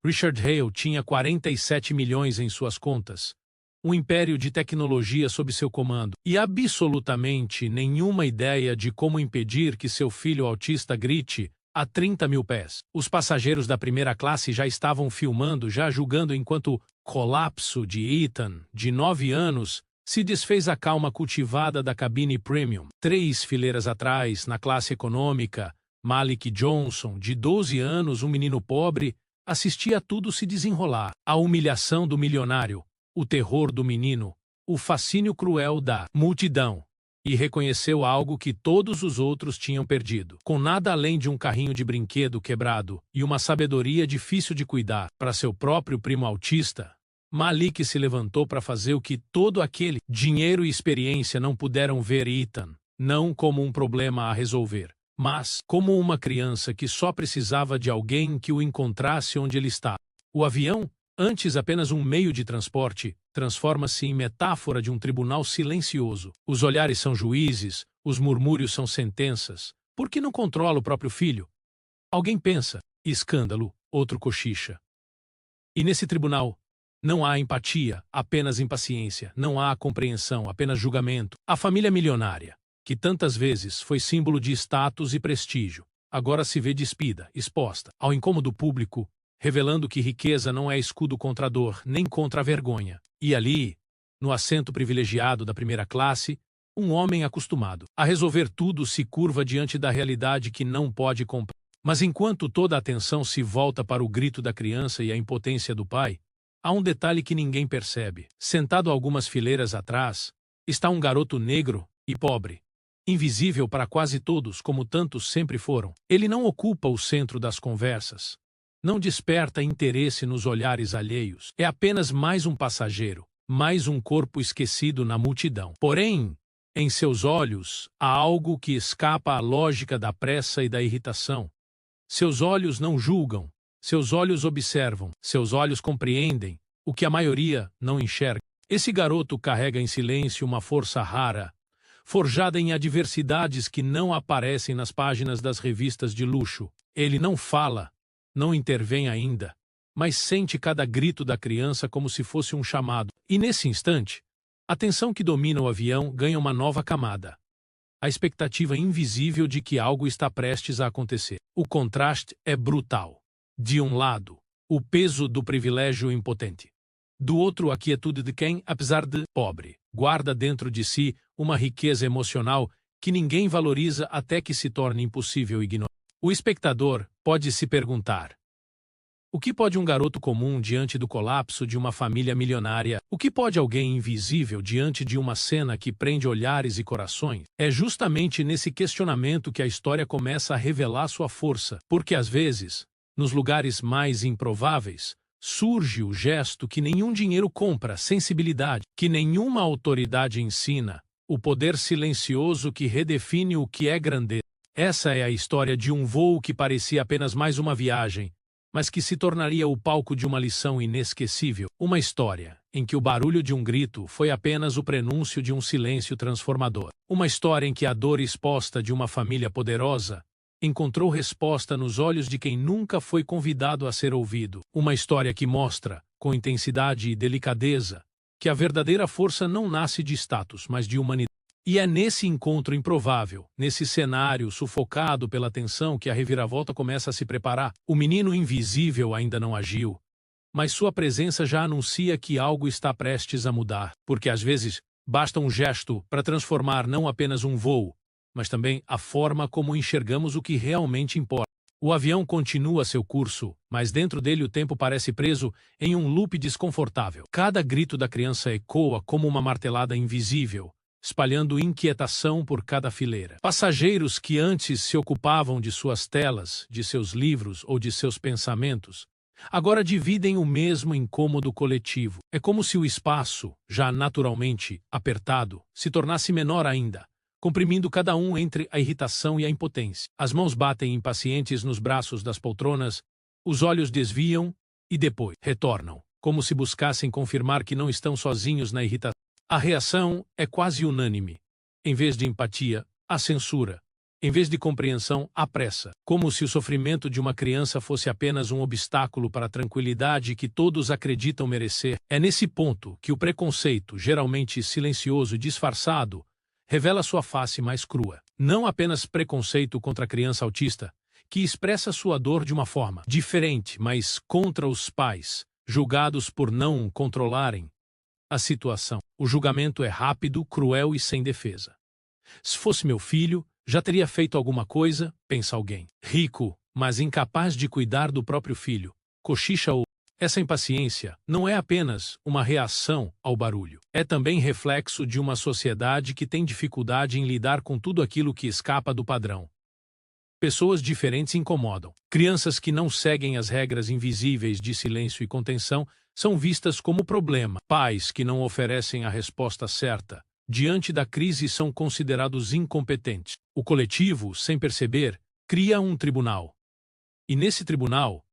Richard Hale tinha 47 milhões em suas contas, um império de tecnologia sob seu comando, e absolutamente nenhuma ideia de como impedir que seu filho autista grite a 30 mil pés. Os passageiros da primeira classe já estavam filmando, já julgando enquanto o colapso de Ethan, de 9 anos, se desfez a calma cultivada da cabine premium. 3 fileiras atrás, na classe econômica, Malik Johnson, de 12 anos, um menino pobre, assistia a tudo se desenrolar. A humilhação do milionário, o terror do menino, o fascínio cruel da multidão. E reconheceu algo que todos os outros tinham perdido. Com nada além de um carrinho de brinquedo quebrado e uma sabedoria difícil de cuidar para seu próprio primo autista, Malik se levantou para fazer o que todo aquele dinheiro e experiência não puderam ver Ethan, não como um problema a resolver, mas como uma criança que só precisava de alguém que o encontrasse onde ele estava. O avião, antes apenas um meio de transporte, transforma-se em metáfora de um tribunal silencioso. Os olhares são juízes, os murmúrios são sentenças. Por que não controla o próprio filho? Alguém pensa, escândalo, outro cochicha. E nesse tribunal, não há empatia, apenas impaciência. Não há compreensão, apenas julgamento. A família milionária, que tantas vezes foi símbolo de status e prestígio, agora se vê despida, exposta ao incômodo público, revelando que riqueza não é escudo contra a dor, nem contra a vergonha. E ali, no assento privilegiado da primeira classe, um homem acostumado a resolver tudo se curva diante da realidade que não pode comprar. Mas enquanto toda a atenção se volta para o grito da criança e a impotência do pai, há um detalhe que ninguém percebe. Sentado algumas fileiras atrás, está um garoto negro e pobre, invisível para quase todos, como tantos sempre foram. Ele não ocupa o centro das conversas. Não desperta interesse nos olhares alheios. É apenas mais um passageiro, mais um corpo esquecido na multidão. Porém, em seus olhos, há algo que escapa à lógica da pressa e da irritação. Seus olhos não julgam, seus olhos observam, seus olhos compreendem o que a maioria não enxerga. Esse garoto carrega em silêncio uma força rara, forjada em adversidades que não aparecem nas páginas das revistas de luxo. Ele não fala, não intervém ainda, mas sente cada grito da criança como se fosse um chamado. E nesse instante, a tensão que domina o avião ganha uma nova camada. A expectativa invisível de que algo está prestes a acontecer. O contraste é brutal. De um lado, o peso do privilégio impotente. Do outro, a quietude de quem, apesar de pobre, guarda dentro de si uma riqueza emocional que ninguém valoriza até que se torne impossível ignorar. O espectador pode se perguntar: o que pode um garoto comum diante do colapso de uma família milionária? O que pode alguém invisível diante de uma cena que prende olhares e corações? É justamente nesse questionamento que a história começa a revelar sua força, porque às vezes, nos lugares mais improváveis, surge o gesto que nenhum dinheiro compra, sensibilidade, que nenhuma autoridade ensina, o poder silencioso que redefine o que é grandeza. Essa é a história de um voo que parecia apenas mais uma viagem, mas que se tornaria o palco de uma lição inesquecível. Uma história em que o barulho de um grito foi apenas o prenúncio de um silêncio transformador. Uma história em que a dor exposta de uma família poderosa encontrou resposta nos olhos de quem nunca foi convidado a ser ouvido. Uma história que mostra, com intensidade e delicadeza, que a verdadeira força não nasce de status, mas de humanidade. E é nesse encontro improvável, nesse cenário sufocado pela tensão, que a reviravolta começa a se preparar. O menino invisível ainda não agiu, mas sua presença já anuncia que algo está prestes a mudar, porque às vezes basta um gesto para transformar não apenas um voo, mas também a forma como enxergamos o que realmente importa. O avião continua seu curso, mas dentro dele o tempo parece preso em um loop desconfortável. Cada grito da criança ecoa como uma martelada invisível, espalhando inquietação por cada fileira. Passageiros que antes se ocupavam de suas telas, de seus livros ou de seus pensamentos, agora dividem o mesmo incômodo coletivo. É como se o espaço, já naturalmente apertado, se tornasse menor ainda, comprimindo cada um entre a irritação e a impotência. As mãos batem impacientes nos braços das poltronas, os olhos desviam e depois retornam, como se buscassem confirmar que não estão sozinhos na irritação. A reação é quase unânime. Em vez de empatia, há censura. Em vez de compreensão, há pressa, como se o sofrimento de uma criança fosse apenas um obstáculo para a tranquilidade que todos acreditam merecer. É nesse ponto que o preconceito, geralmente silencioso e disfarçado, revela sua face mais crua. Não apenas preconceito contra a criança autista, que expressa sua dor de uma forma diferente, mas contra os pais, julgados por não controlarem a situação. O julgamento é rápido, cruel e sem defesa. Se fosse meu filho, já teria feito alguma coisa, pensa alguém. Rico, mas incapaz de cuidar do próprio filho. Cochicha ou... Essa impaciência não é apenas uma reação ao barulho. É também reflexo de uma sociedade que tem dificuldade em lidar com tudo aquilo que escapa do padrão. Pessoas diferentes incomodam. Crianças que não seguem as regras invisíveis de silêncio e contenção são vistas como problema. Pais que não oferecem a resposta certa diante da crise são considerados incompetentes. O coletivo, sem perceber, cria um tribunal. E nesse tribunal,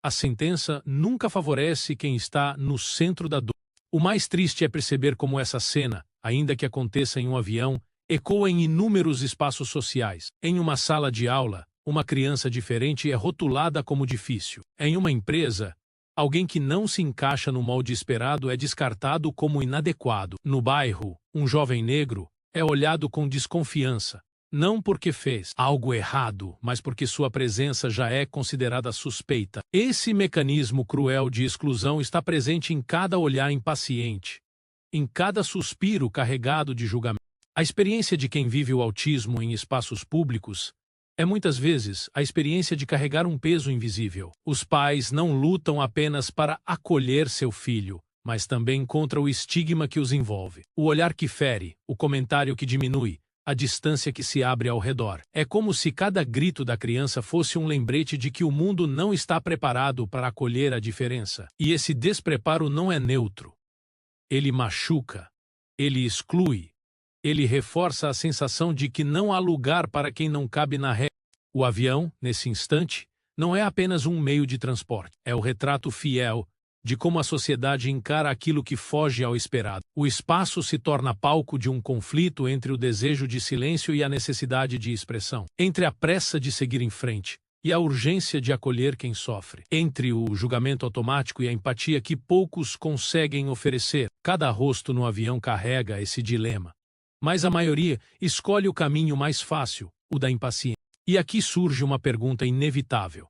a sentença nunca favorece quem está no centro da dor. O mais triste é perceber como essa cena, ainda que aconteça em um avião, ecoa em inúmeros espaços sociais. Em uma sala de aula, uma criança diferente é rotulada como difícil. Em uma empresa, alguém que não se encaixa no molde esperado é descartado como inadequado. No bairro, um jovem negro é olhado com desconfiança, não porque fez algo errado, mas porque sua presença já é considerada suspeita. Esse mecanismo cruel de exclusão está presente em cada olhar impaciente, em cada suspiro carregado de julgamento. A experiência de quem vive o autismo em espaços públicos é muitas vezes a experiência de carregar um peso invisível. Os pais não lutam apenas para acolher seu filho, mas também contra o estigma que os envolve. O olhar que fere, o comentário que diminui, a distância que se abre ao redor. É como se cada grito da criança fosse um lembrete de que o mundo não está preparado para acolher a diferença. E esse despreparo não é neutro. Ele machuca, ele exclui, ele reforça a sensação de que não há lugar para quem não cabe na regra. O avião, nesse instante, não é apenas um meio de transporte. É o retrato fiel de como a sociedade encara aquilo que foge ao esperado. O espaço se torna palco de um conflito entre o desejo de silêncio e a necessidade de expressão. Entre a pressa de seguir em frente e a urgência de acolher quem sofre. Entre o julgamento automático e a empatia que poucos conseguem oferecer. Cada rosto no avião carrega esse dilema. Mas a maioria escolhe o caminho mais fácil, o da impaciência. E aqui surge uma pergunta inevitável.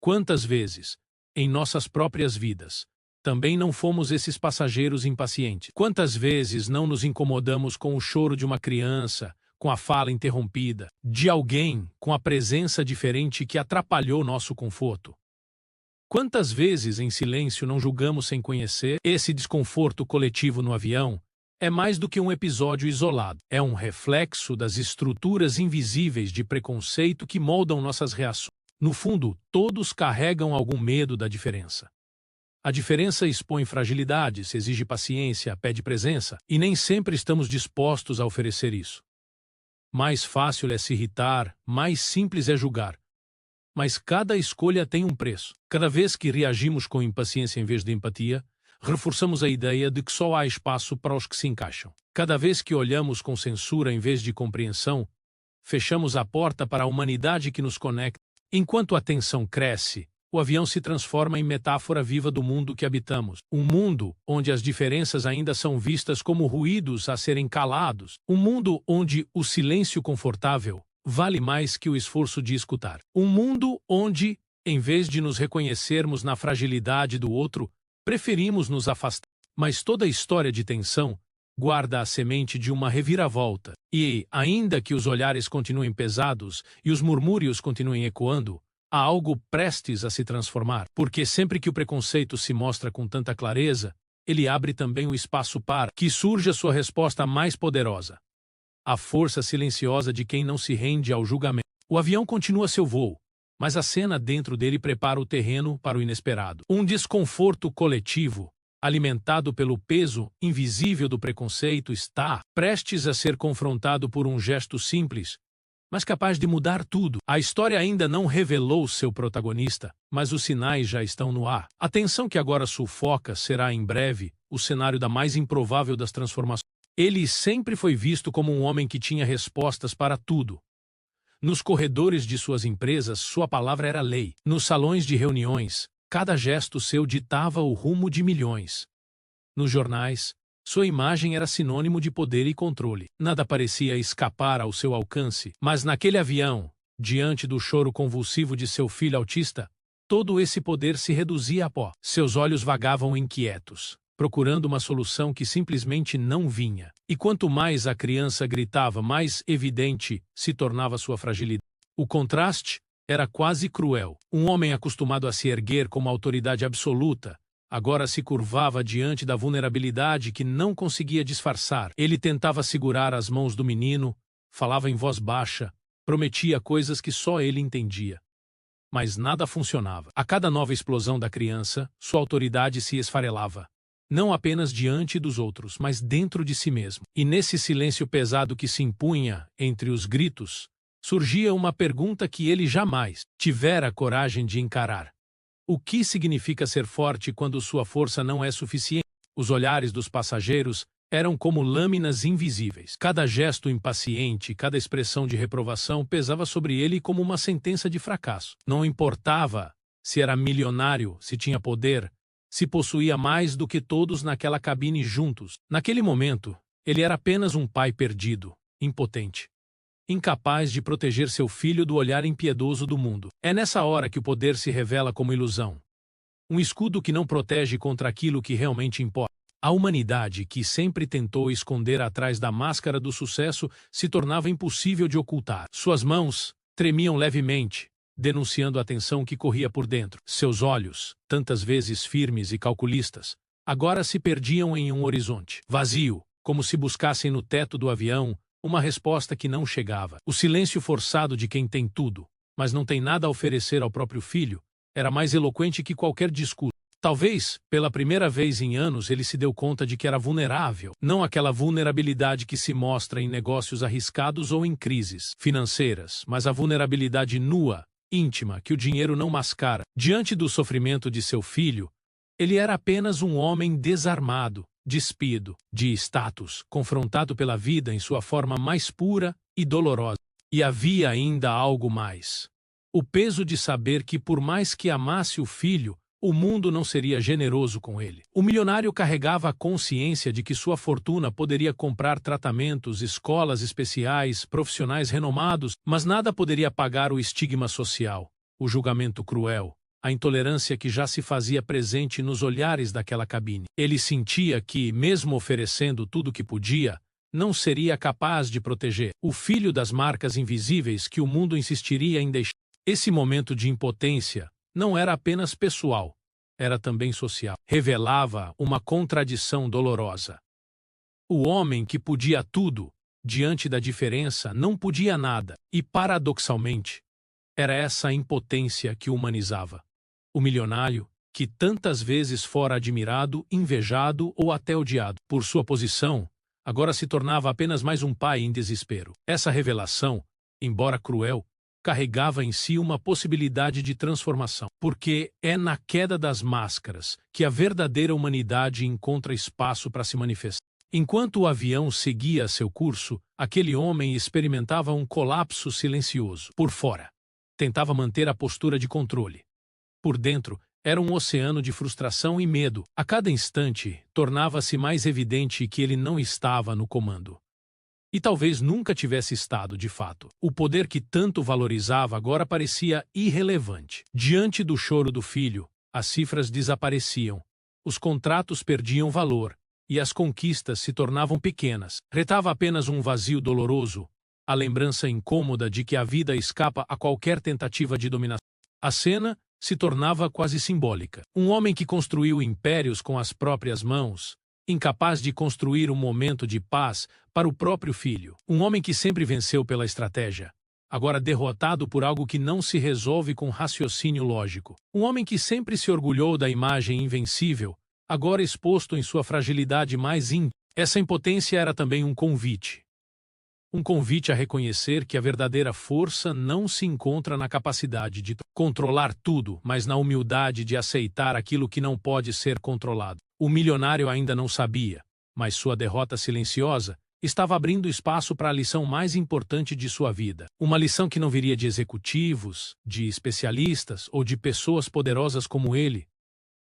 Quantas vezes, em nossas próprias vidas, também não fomos esses passageiros impacientes? Quantas vezes não nos incomodamos com o choro de uma criança, com a fala interrompida, de alguém com a presença diferente que atrapalhou nosso conforto? Quantas vezes, em silêncio, não julgamos sem conhecer? Esse desconforto coletivo no avião é mais do que um episódio isolado. É um reflexo das estruturas invisíveis de preconceito que moldam nossas reações. No fundo, todos carregam algum medo da diferença. A diferença expõe fragilidades, exige paciência, pede presença, e nem sempre estamos dispostos a oferecer isso. Mais fácil é se irritar, mais simples é julgar. Mas cada escolha tem um preço. Cada vez que reagimos com impaciência em vez de empatia, reforçamos a ideia de que só há espaço para os que se encaixam. Cada vez que olhamos com censura em vez de compreensão, fechamos a porta para a humanidade que nos conecta. Enquanto a tensão cresce, o avião se transforma em metáfora viva do mundo que habitamos. Um mundo onde as diferenças ainda são vistas como ruídos a serem calados. Um mundo onde o silêncio confortável vale mais que o esforço de escutar. Um mundo onde, em vez de nos reconhecermos na fragilidade do outro, preferimos nos afastar. Mas toda história de tensão guarda a semente de uma reviravolta. E, ainda que os olhares continuem pesados e os murmúrios continuem ecoando, há algo prestes a se transformar. Porque sempre que o preconceito se mostra com tanta clareza, ele abre também o espaço para que surja a sua resposta mais poderosa. A força silenciosa de quem não se rende ao julgamento. O avião continua seu voo, mas a cena dentro dele prepara o terreno para o inesperado. Um desconforto coletivo, alimentado pelo peso invisível do preconceito, está prestes a ser confrontado por um gesto simples, mas capaz de mudar tudo. A história ainda não revelou seu protagonista, mas os sinais já estão no ar. A tensão que agora sufoca será, em breve, o cenário da mais improvável das transformações. Ele sempre foi visto como um homem que tinha respostas para tudo. Nos corredores de suas empresas, sua palavra era lei. Nos salões de reuniões, cada gesto seu ditava o rumo de milhões. Nos jornais, sua imagem era sinônimo de poder e controle. Nada parecia escapar ao seu alcance, mas naquele avião, diante do choro convulsivo de seu filho autista, todo esse poder se reduzia a pó. Seus olhos vagavam inquietos, procurando uma solução que simplesmente não vinha. E quanto mais a criança gritava, mais evidente se tornava sua fragilidade. O contraste era quase cruel. Um homem acostumado a se erguer como autoridade absoluta, agora se curvava diante da vulnerabilidade que não conseguia disfarçar. Ele tentava segurar as mãos do menino, falava em voz baixa, prometia coisas que só ele entendia. Mas nada funcionava. A cada nova explosão da criança, sua autoridade se esfarelava. Não apenas diante dos outros, mas dentro de si mesmo. E nesse silêncio pesado que se impunha entre os gritos, surgia uma pergunta que ele jamais tivera coragem de encarar. O que significa ser forte quando sua força não é suficiente? Os olhares dos passageiros eram como lâminas invisíveis. Cada gesto impaciente, cada expressão de reprovação pesava sobre ele como uma sentença de fracasso. Não importava se era milionário, se tinha poder, se possuía mais do que todos naquela cabine juntos. Naquele momento, ele era apenas um pai perdido, impotente, incapaz de proteger seu filho do olhar impiedoso do mundo. É nessa hora que o poder se revela como ilusão. Um escudo que não protege contra aquilo que realmente importa. A humanidade, que sempre tentou esconder atrás da máscara do sucesso, se tornava impossível de ocultar. Suas mãos tremiam levemente, denunciando a tensão que corria por dentro. Seus olhos, tantas vezes firmes e calculistas, agora se perdiam em um horizonte vazio, como se buscassem no teto do avião uma resposta que não chegava. O silêncio forçado de quem tem tudo, mas não tem nada a oferecer ao próprio filho, era mais eloquente que qualquer discurso. Talvez, pela primeira vez em anos, ele se deu conta de que era vulnerável. Não aquela vulnerabilidade que se mostra em negócios arriscados ou em crises financeiras, mas a vulnerabilidade nua, íntima, que o dinheiro não mascara. Diante do sofrimento de seu filho, ele era apenas um homem desarmado, despido, de status, confrontado pela vida em sua forma mais pura e dolorosa. E havia ainda algo mais. O peso de saber que, por mais que amasse o filho, o mundo não seria generoso com ele. O milionário carregava a consciência de que sua fortuna poderia comprar tratamentos, escolas especiais, profissionais renomados, mas nada poderia pagar o estigma social, o julgamento cruel, a intolerância que já se fazia presente nos olhares daquela cabine. Ele sentia que, mesmo oferecendo tudo o que podia, não seria capaz de proteger o filho das marcas invisíveis que o mundo insistiria em deixar. Esse momento de impotência não era apenas pessoal, era também social. Revelava uma contradição dolorosa. O homem que podia tudo, diante da diferença, não podia nada, e, paradoxalmente, era essa impotência que o humanizava. O milionário, que tantas vezes fora admirado, invejado ou até odiado por sua posição, agora se tornava apenas mais um pai em desespero. Essa revelação, embora cruel, carregava em si uma possibilidade de transformação, porque é na queda das máscaras que a verdadeira humanidade encontra espaço para se manifestar. Enquanto o avião seguia seu curso, aquele homem experimentava um colapso silencioso. Por fora, tentava manter a postura de controle. Por dentro, era um oceano de frustração e medo. A cada instante, tornava-se mais evidente que ele não estava no comando. E talvez nunca tivesse estado de fato. O poder que tanto valorizava agora parecia irrelevante. Diante do choro do filho, as cifras desapareciam, os contratos perdiam valor, e as conquistas se tornavam pequenas. Retava apenas um vazio doloroso, a lembrança incômoda de que a vida escapa a qualquer tentativa de dominação. A cena se tornava quase simbólica. Um homem que construiu impérios com as próprias mãos, incapaz de construir um momento de paz para o próprio filho. Um homem que sempre venceu pela estratégia, agora derrotado por algo que não se resolve com raciocínio lógico. Um homem que sempre se orgulhou da imagem invencível, agora exposto em sua fragilidade mais íntima. Essa impotência era também um convite. Um convite a reconhecer que a verdadeira força não se encontra na capacidade de controlar tudo, mas na humildade de aceitar aquilo que não pode ser controlado. O milionário ainda não sabia, mas sua derrota silenciosa estava abrindo espaço para a lição mais importante de sua vida. Uma lição que não viria de executivos, de especialistas ou de pessoas poderosas como ele,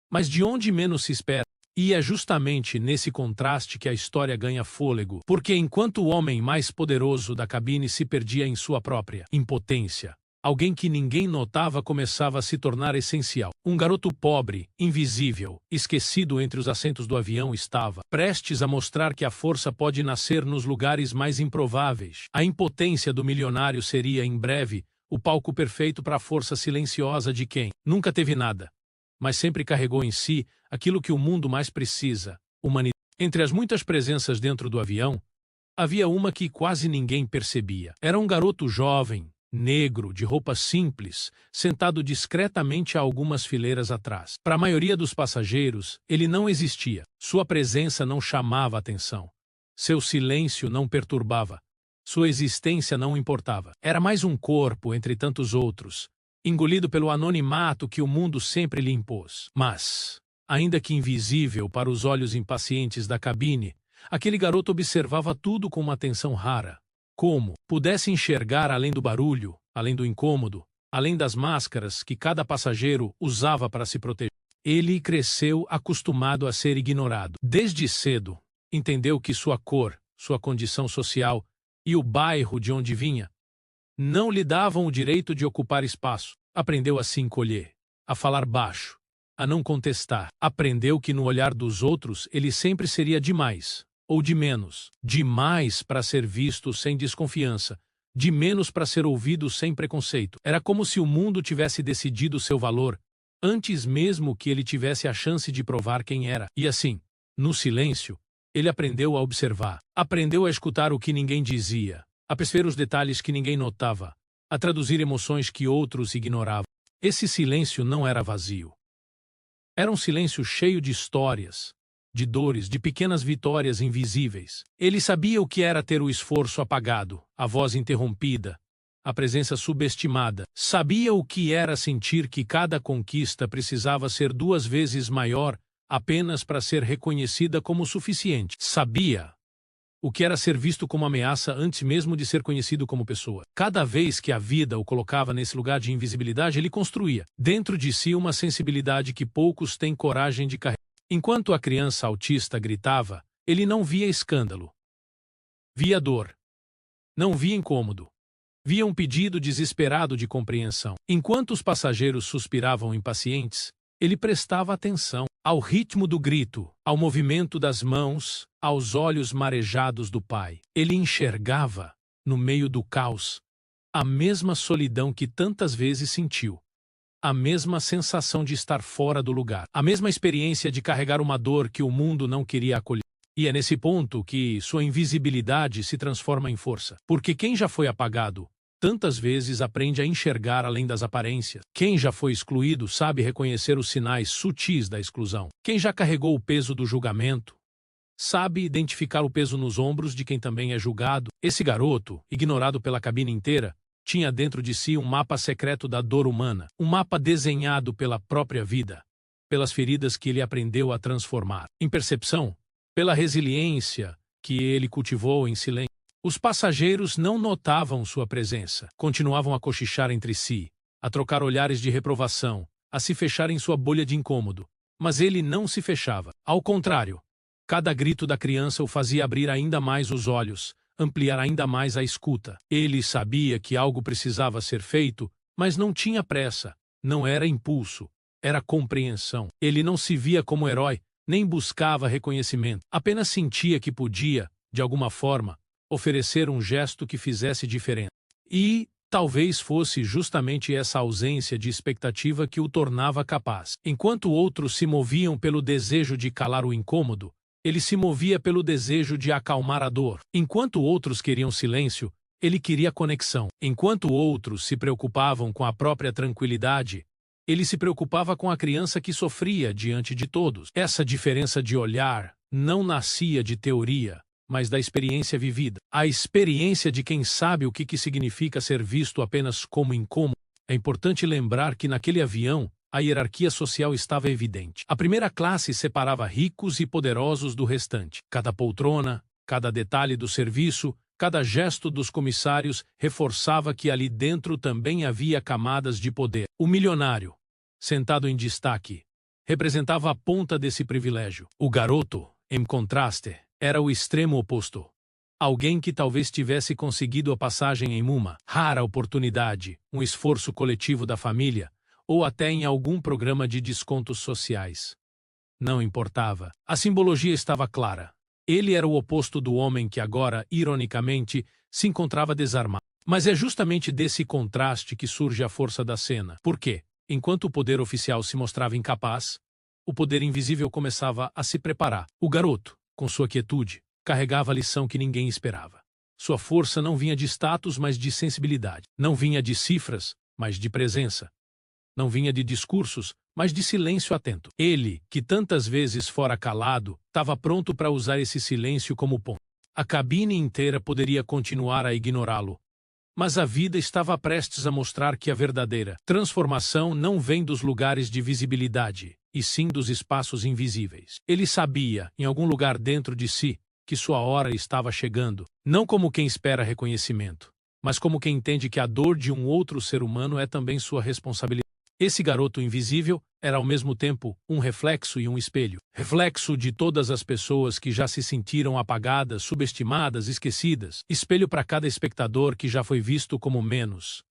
mas de onde menos se espera. E é justamente nesse contraste que a história ganha fôlego, porque enquanto o homem mais poderoso da cabine se perdia em sua própria impotência, alguém que ninguém notava começava a se tornar essencial. Um garoto pobre, invisível, esquecido entre os assentos do avião estava prestes a mostrar que a força pode nascer nos lugares mais improváveis. A impotência do milionário seria, em breve, o palco perfeito para a força silenciosa de quem nunca teve nada, mas sempre carregou em si aquilo que o mundo mais precisa: humanidade. Entre as muitas presenças dentro do avião, havia uma que quase ninguém percebia. Era um garoto jovem, negro, de roupa simples, sentado discretamente a algumas fileiras atrás. Para a maioria dos passageiros, ele não existia. Sua presença não chamava atenção. Seu silêncio não perturbava. Sua existência não importava. Era mais um corpo entre tantos outros, engolido pelo anonimato que o mundo sempre lhe impôs. Mas, ainda que invisível para os olhos impacientes da cabine, aquele garoto observava tudo com uma atenção rara. Como pudesse enxergar além do barulho, além do incômodo, além das máscaras que cada passageiro usava para se proteger. Ele cresceu acostumado a ser ignorado. Desde cedo, entendeu que sua cor, sua condição social e o bairro de onde vinha não lhe davam o direito de ocupar espaço. Aprendeu a se encolher, a falar baixo, a não contestar. Aprendeu que no olhar dos outros ele sempre seria demais, ou de menos. Demais para ser visto sem desconfiança, de menos para ser ouvido sem preconceito. Era como se o mundo tivesse decidido seu valor, antes mesmo que ele tivesse a chance de provar quem era. E assim, no silêncio, ele aprendeu a observar. Aprendeu a escutar o que ninguém dizia, a perceber os detalhes que ninguém notava, a traduzir emoções que outros ignoravam. Esse silêncio não era vazio. Era um silêncio cheio de histórias, de dores, de pequenas vitórias invisíveis. Ele sabia o que era ter o esforço apagado, a voz interrompida, a presença subestimada. Sabia o que era sentir que cada conquista precisava ser 2 vezes maior apenas para ser reconhecida como suficiente. Sabia o que era ser visto como ameaça antes mesmo de ser conhecido como pessoa. Cada vez que a vida o colocava nesse lugar de invisibilidade, ele construía dentro de si uma sensibilidade que poucos têm coragem de carregar. Enquanto a criança autista gritava, ele não via escândalo. Via dor. Não via incômodo. Via um pedido desesperado de compreensão. Enquanto os passageiros suspiravam impacientes, ele prestava atenção ao ritmo do grito, ao movimento das mãos, aos olhos marejados do pai. Ele enxergava, no meio do caos, a mesma solidão que tantas vezes sentiu, a mesma sensação de estar fora do lugar, a mesma experiência de carregar uma dor que o mundo não queria acolher. E é nesse ponto que sua invisibilidade se transforma em força. Porque quem já foi apagado tantas vezes aprende a enxergar além das aparências. Quem já foi excluído sabe reconhecer os sinais sutis da exclusão. Quem já carregou o peso do julgamento sabe identificar o peso nos ombros de quem também é julgado. Esse garoto, ignorado pela cabine inteira, tinha dentro de si um mapa secreto da dor humana, um mapa desenhado pela própria vida, pelas feridas que ele aprendeu a transformar em percepção, pela resiliência que ele cultivou em silêncio. Os passageiros não notavam sua presença. Continuavam a cochichar entre si, a trocar olhares de reprovação, a se fechar em sua bolha de incômodo. Mas ele não se fechava. Ao contrário, cada grito da criança o fazia abrir ainda mais os olhos, ampliar ainda mais a escuta. Ele sabia que algo precisava ser feito, mas não tinha pressa. Não era impulso, era compreensão. Ele não se via como herói, nem buscava reconhecimento. Apenas sentia que podia, de alguma forma, oferecer um gesto que fizesse diferença. E talvez fosse justamente essa ausência de expectativa que o tornava capaz. Enquanto outros se moviam pelo desejo de calar o incômodo, ele se movia pelo desejo de acalmar a dor. Enquanto outros queriam silêncio, ele queria conexão. Enquanto outros se preocupavam com a própria tranquilidade, ele se preocupava com a criança que sofria diante de todos. Essa diferença de olhar não nascia de teoria, mas da experiência vivida. A experiência de quem sabe o que significa ser visto apenas como incômodo. É importante lembrar que naquele avião, a hierarquia social estava evidente. A primeira classe separava ricos e poderosos do restante. Cada poltrona, Cada detalhe do serviço, cada gesto dos comissários reforçava que ali dentro também havia camadas de poder. O milionário, sentado em destaque, representava a ponta desse privilégio. O garoto, em contraste, era o extremo oposto. Alguém que talvez tivesse conseguido a passagem em uma rara oportunidade, um esforço coletivo da família, ou até em algum programa de descontos sociais. Não importava. A simbologia estava clara. Ele era o oposto do homem que agora, ironicamente, se encontrava desarmado. Mas é justamente desse contraste que surge a força da cena. Por quê? Enquanto o poder oficial se mostrava incapaz, o poder invisível começava a se preparar. O garoto, com sua quietude, carregava a lição que ninguém esperava. Sua força não vinha de status, mas de sensibilidade. Não vinha de cifras, mas de presença. Não vinha de discursos, mas de silêncio atento. Ele, que tantas vezes fora calado, estava pronto para usar esse silêncio como ponto. A cabine inteira poderia continuar a ignorá-lo, mas a vida estava prestes a mostrar que a verdadeira transformação não vem dos lugares de visibilidade, e sim dos espaços invisíveis. Ele sabia, em algum lugar dentro de si, que sua hora estava chegando, não como quem espera reconhecimento, mas como quem entende que a dor de um outro ser humano é também sua responsabilidade. Esse garoto invisível era ao mesmo tempo um reflexo e um espelho. Reflexo de todas as pessoas que já se sentiram apagadas, subestimadas, esquecidas. Espelho para cada espectador que já foi visto como menos,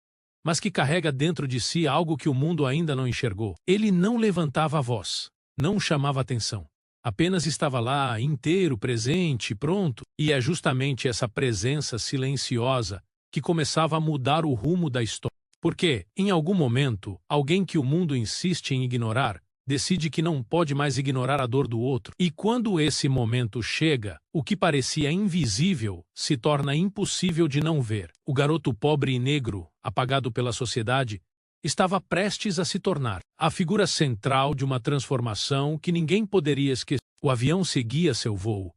mas que carrega dentro de si algo que o mundo ainda não enxergou. Ele não levantava a voz, não chamava atenção. Apenas estava lá, inteiro, presente, pronto. E é justamente essa presença silenciosa que começava a mudar o rumo da história. Porque, em algum momento, alguém que o mundo insiste em ignorar, decide que não pode mais ignorar a dor do outro. E quando esse momento chega, o que parecia invisível se torna impossível de não ver. O garoto pobre e negro, apagado pela sociedade, estava prestes a se tornar a figura central de uma transformação que ninguém poderia esquecer. O avião seguia seu voo,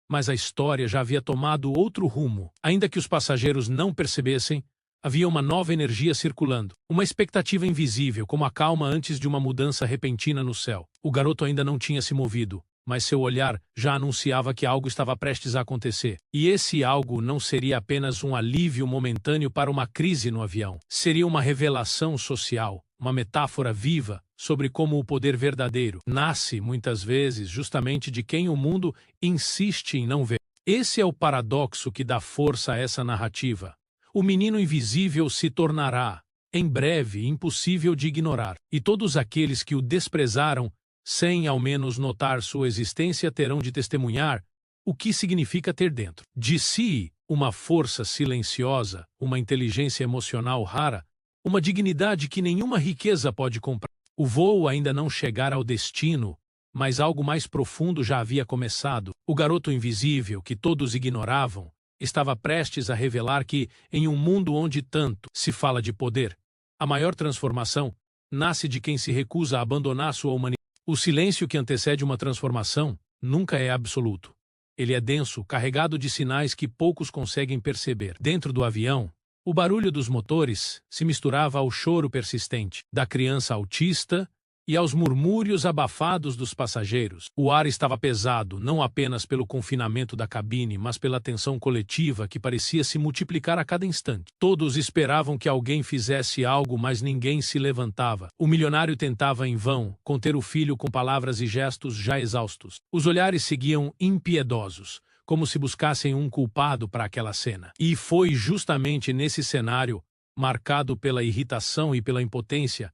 mas a história já havia tomado outro rumo. Ainda que os passageiros não percebessem, havia uma nova energia circulando, uma expectativa invisível, como a calma antes de uma mudança repentina no céu. O garoto ainda não tinha se movido, mas seu olhar já anunciava que algo estava prestes a acontecer. E esse algo não seria apenas um alívio momentâneo para uma crise no avião. Seria uma revelação social, uma metáfora viva sobre como o poder verdadeiro nasce, muitas vezes, justamente de quem o mundo insiste em não ver. Esse é o paradoxo que dá força a essa narrativa. O menino invisível se tornará, em breve, impossível de ignorar, e todos aqueles que o desprezaram, sem ao menos notar sua existência, terão de testemunhar o que significa ter dentro de si uma força silenciosa, uma inteligência emocional rara, uma dignidade que nenhuma riqueza pode comprar. O voo ainda não chegara ao destino, mas algo mais profundo já havia começado. O garoto invisível, que todos ignoravam, estava prestes a revelar que, em um mundo onde tanto se fala de poder, a maior transformação nasce de quem se recusa a abandonar sua humanidade. O silêncio que antecede uma transformação nunca é absoluto. Ele é denso, carregado de sinais que poucos conseguem perceber. Dentro do avião, o barulho dos motores se misturava ao choro persistente da criança autista e aos murmúrios abafados dos passageiros. O ar estava pesado, não apenas pelo confinamento da cabine, mas pela tensão coletiva que parecia se multiplicar a cada instante. Todos esperavam que alguém fizesse algo, mas ninguém se levantava. O milionário tentava em vão conter o filho com palavras e gestos já exaustos. Os olhares seguiam impiedosos, como se buscassem um culpado para aquela cena. E foi justamente nesse cenário, marcado pela irritação e pela impotência,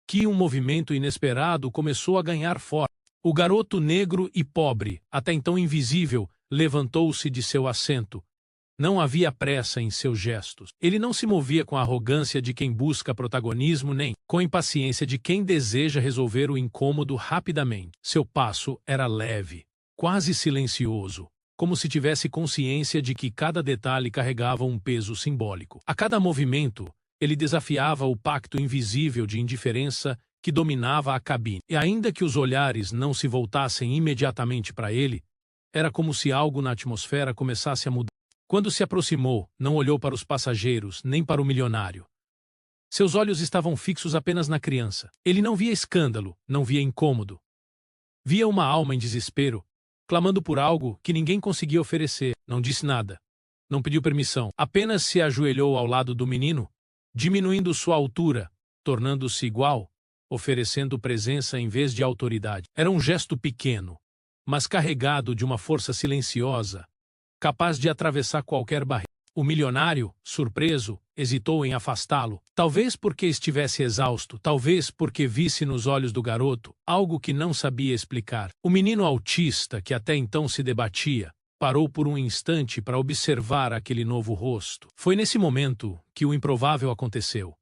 que um movimento inesperado começou a ganhar força. O garoto negro e pobre, até então invisível, levantou-se de seu assento. Não havia pressa em seus gestos. Ele não se movia com a arrogância de quem busca protagonismo, nem com a impaciência de quem deseja resolver o incômodo rapidamente. Seu passo era leve, quase silencioso, como se tivesse consciência de que cada detalhe carregava um peso simbólico. A cada movimento, ele desafiava o pacto invisível de indiferença que dominava a cabine. E ainda que os olhares não se voltassem imediatamente para ele, era como se algo na atmosfera começasse a mudar. Quando se aproximou, não olhou para os passageiros, nem para o milionário. Seus olhos estavam fixos apenas na criança. Ele não via escândalo, não via incômodo. Via uma alma em desespero, clamando por algo que ninguém conseguia oferecer. Não disse nada. Não pediu permissão. Apenas se ajoelhou ao lado do menino, diminuindo sua altura, tornando-se igual, oferecendo presença em vez de autoridade. Era um gesto pequeno, mas carregado de uma força silenciosa, capaz de atravessar qualquer barreira. O milionário, surpreso, hesitou em afastá-lo, talvez porque estivesse exausto, talvez porque visse nos olhos do garoto algo que não sabia explicar. O menino autista, que até então se debatia, parou por um instante para observar aquele novo rosto. Foi nesse momento que o improvável aconteceu.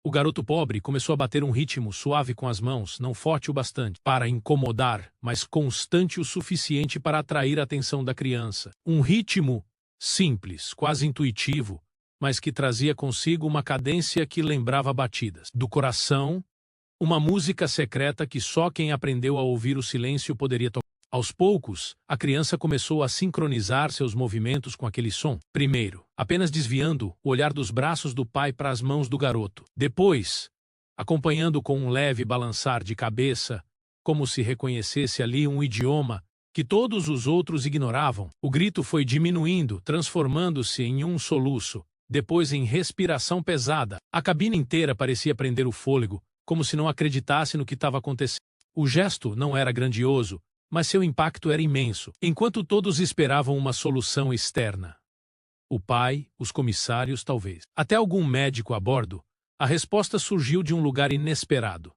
O garoto pobre começou a bater um ritmo suave com as mãos, não forte o bastante para incomodar, mas constante o suficiente para atrair a atenção da criança. Um ritmo simples, quase intuitivo, mas que trazia consigo uma cadência que lembrava batidas do coração, uma música secreta que só quem aprendeu a ouvir o silêncio poderia tocar. Aos poucos, a criança começou a sincronizar seus movimentos com aquele som. Primeiro, apenas desviando o olhar dos braços do pai para as mãos do garoto. Depois, acompanhando com um leve balançar de cabeça, como se reconhecesse ali um idioma que todos os outros ignoravam. O grito foi diminuindo, transformando-se em um soluço, depois em respiração pesada. A cabine inteira parecia prender o fôlego, como se não acreditasse no que estava acontecendo. O gesto não era grandioso, mas seu impacto era imenso, enquanto todos esperavam uma solução externa. O pai, os comissários, talvez. Até algum médico a bordo, a resposta surgiu de um lugar inesperado.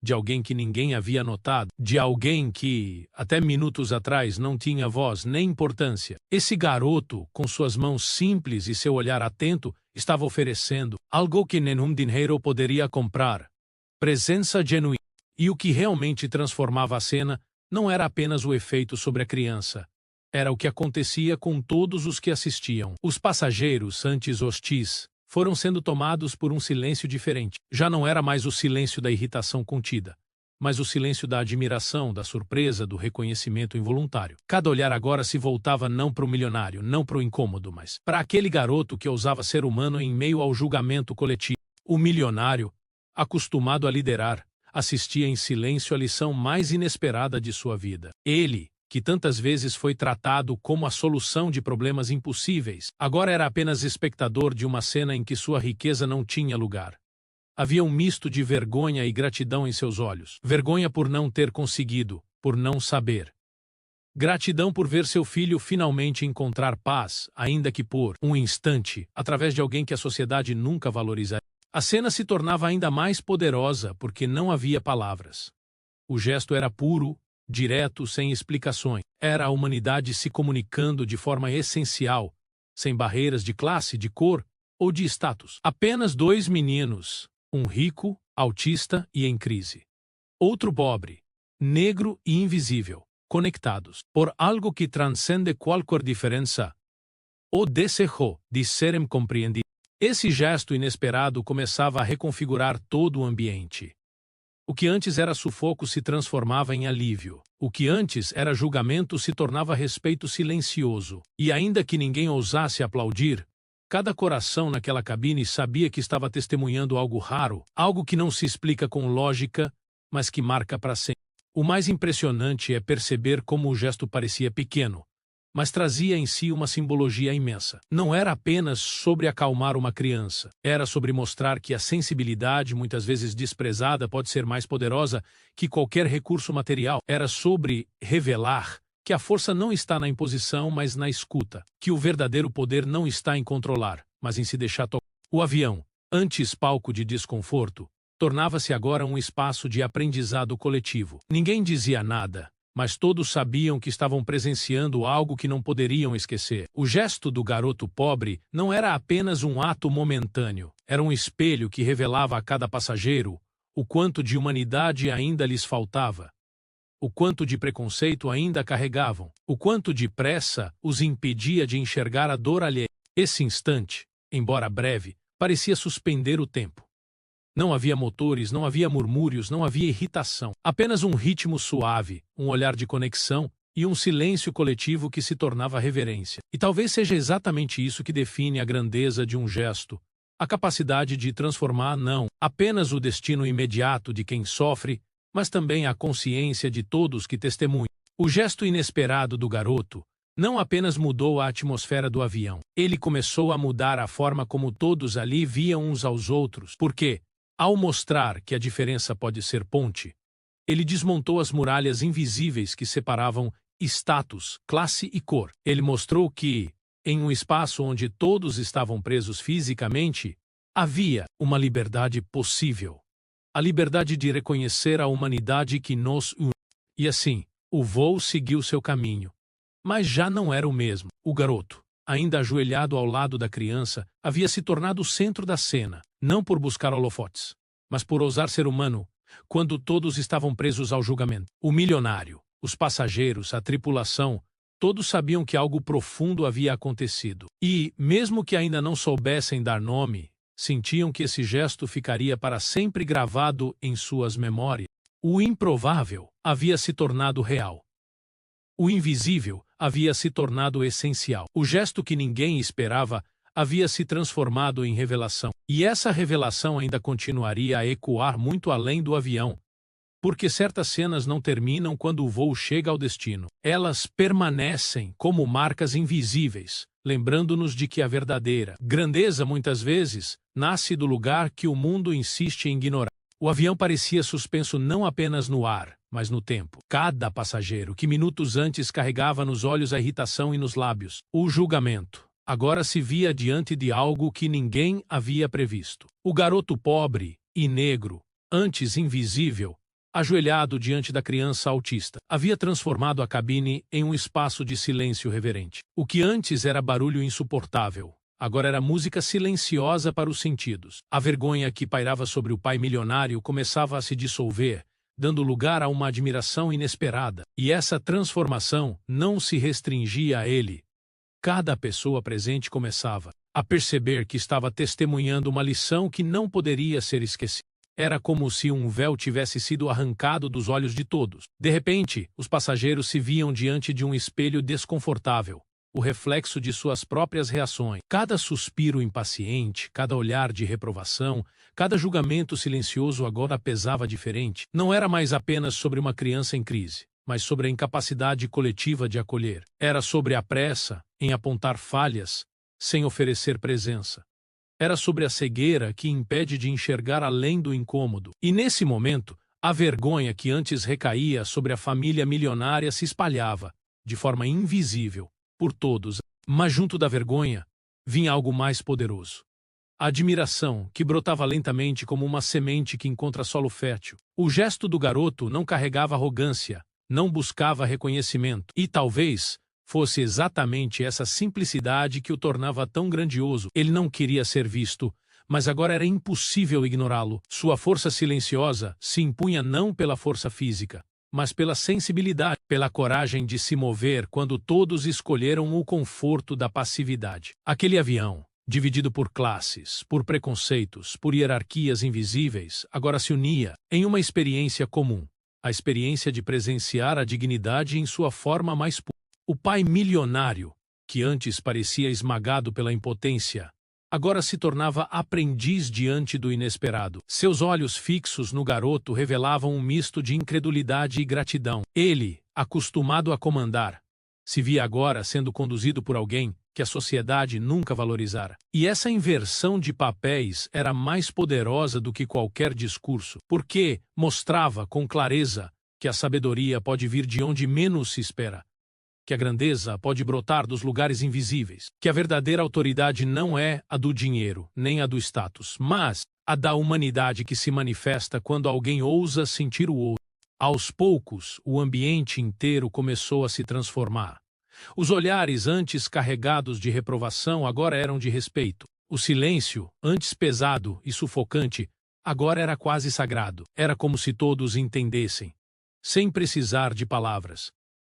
De alguém que ninguém havia notado, de alguém que, até minutos atrás, não tinha voz nem importância. Esse garoto, com suas mãos simples e seu olhar atento, estava oferecendo algo que nenhum dinheiro poderia comprar. Presença genuína. E o que realmente transformava a cena não era apenas o efeito sobre a criança. Era o que acontecia com todos os que assistiam. Os passageiros, antes hostis, foram sendo tomados por um silêncio diferente. Já não era mais o silêncio da irritação contida, mas o silêncio da admiração, da surpresa, do reconhecimento involuntário. Cada olhar agora se voltava não para o milionário, não para o incômodo, mas para aquele garoto que ousava ser humano em meio ao julgamento coletivo. O milionário, acostumado a liderar, assistia em silêncio à lição mais inesperada de sua vida. Ele, que tantas vezes foi tratado como a solução de problemas impossíveis, agora era apenas espectador de uma cena em que sua riqueza não tinha lugar. Havia um misto de vergonha e gratidão em seus olhos. Vergonha por não ter conseguido, por não saber. Gratidão por ver seu filho finalmente encontrar paz, ainda que por um instante, através de alguém que a sociedade nunca valorizaria. A cena se tornava ainda mais poderosa porque não havia palavras. O gesto era puro, direto, sem explicações. Era a humanidade se comunicando de forma essencial, sem barreiras de classe, de cor ou de status. Apenas dois meninos, um rico, autista e em crise. Outro pobre, negro e invisível, conectados por algo que transcende qualquer diferença. O desejo de serem compreendidos. Esse gesto inesperado começava a reconfigurar todo o ambiente. O que antes era sufoco se transformava em alívio. O que antes era julgamento se tornava respeito silencioso. E ainda que ninguém ousasse aplaudir, cada coração naquela cabine sabia que estava testemunhando algo raro, algo que não se explica com lógica, mas que marca para sempre. O mais impressionante é perceber como o gesto parecia pequeno, mas trazia em si uma simbologia imensa. Não era apenas sobre acalmar uma criança, era sobre mostrar que a sensibilidade, muitas vezes desprezada, pode ser mais poderosa que qualquer recurso material. Era sobre revelar que a força não está na imposição, mas na escuta, que o verdadeiro poder não está em controlar, mas em se deixar tocar. O avião, antes palco de desconforto, tornava-se agora um espaço de aprendizado coletivo. Ninguém dizia nada, mas todos sabiam que estavam presenciando algo que não poderiam esquecer. O gesto do garoto pobre não era apenas um ato momentâneo, era um espelho que revelava a cada passageiro o quanto de humanidade ainda lhes faltava, o quanto de preconceito ainda carregavam, o quanto de pressa os impedia de enxergar a dor alheia. Esse instante, embora breve, parecia suspender o tempo. Não havia motores, não havia murmúrios, não havia irritação. Apenas um ritmo suave, um olhar de conexão e um silêncio coletivo que se tornava reverência. E talvez seja exatamente isso que define a grandeza de um gesto, a capacidade de transformar não apenas o destino imediato de quem sofre, mas também a consciência de todos que testemunham. O gesto inesperado do garoto não apenas mudou a atmosfera do avião, ele começou a mudar a forma como todos ali viam uns aos outros, porque, ao mostrar que a diferença pode ser ponte, ele desmontou as muralhas invisíveis que separavam status, classe e cor. Ele mostrou que, em um espaço onde todos estavam presos fisicamente, havia uma liberdade possível. A liberdade de reconhecer a humanidade que nos une. E assim, o voo seguiu seu caminho. Mas já não era o mesmo. O garoto, ainda ajoelhado ao lado da criança, havia se tornado o centro da cena, não por buscar holofotes, mas por ousar ser humano, quando todos estavam presos ao julgamento. O milionário, os passageiros, a tripulação, todos sabiam que algo profundo havia acontecido. E, mesmo que ainda não soubessem dar nome, sentiam que esse gesto ficaria para sempre gravado em suas memórias. O improvável havia se tornado real. O invisível havia se tornado essencial. O gesto que ninguém esperava havia se transformado em revelação. E essa revelação ainda continuaria a ecoar muito além do avião, porque certas cenas não terminam quando o voo chega ao destino. Elas permanecem como marcas invisíveis, lembrando-nos de que a verdadeira grandeza, muitas vezes, nasce do lugar que o mundo insiste em ignorar. O avião parecia suspenso não apenas no ar, mas no tempo. Cada passageiro que minutos antes carregava nos olhos a irritação e nos lábios o julgamento, agora se via diante de algo que ninguém havia previsto. O garoto pobre e negro, antes invisível, ajoelhado diante da criança autista, havia transformado a cabine em um espaço de silêncio reverente. O que antes era barulho insuportável, agora era música silenciosa para os sentidos. A vergonha que pairava sobre o pai milionário começava a se dissolver, dando lugar a uma admiração inesperada. E essa transformação não se restringia a ele. Cada pessoa presente começava a perceber que estava testemunhando uma lição que não poderia ser esquecida. Era como se um véu tivesse sido arrancado dos olhos de todos. De repente, os passageiros se viam diante de um espelho desconfortável, o reflexo de suas próprias reações. Cada suspiro impaciente, cada olhar de reprovação, cada julgamento silencioso agora pesava diferente. Não era mais apenas sobre uma criança em crise, mas sobre a incapacidade coletiva de acolher. Era sobre a pressa em apontar falhas, sem oferecer presença. Era sobre a cegueira que impede de enxergar além do incômodo. E nesse momento, a vergonha que antes recaía sobre a família milionária se espalhava, de forma invisível, por todos. Mas junto da vergonha, vinha algo mais poderoso. A admiração, que brotava lentamente como uma semente que encontra solo fértil. O gesto do garoto não carregava arrogância, não buscava reconhecimento. E talvez fosse exatamente essa simplicidade que o tornava tão grandioso. Ele não queria ser visto, mas agora era impossível ignorá-lo. Sua força silenciosa se impunha não pela força física, mas pela sensibilidade, pela coragem de se mover quando todos escolheram o conforto da passividade. Aquele avião, dividido por classes, por preconceitos, por hierarquias invisíveis, agora se unia em uma experiência comum, a experiência de presenciar a dignidade em sua forma mais pura. O pai milionário, que antes parecia esmagado pela impotência, agora se tornava aprendiz diante do inesperado. Seus olhos fixos no garoto revelavam um misto de incredulidade e gratidão. Ele, acostumado a comandar, se via agora sendo conduzido por alguém que a sociedade nunca valorizara. E essa inversão de papéis era mais poderosa do que qualquer discurso, porque mostrava com clareza que a sabedoria pode vir de onde menos se espera, que a grandeza pode brotar dos lugares invisíveis, que a verdadeira autoridade não é a do dinheiro, nem a do status, mas a da humanidade que se manifesta quando alguém ousa sentir o outro. Aos poucos, o ambiente inteiro começou a se transformar. Os olhares antes carregados de reprovação agora eram de respeito. O silêncio, antes pesado e sufocante, agora era quase sagrado. Era como se todos entendessem, sem precisar de palavras,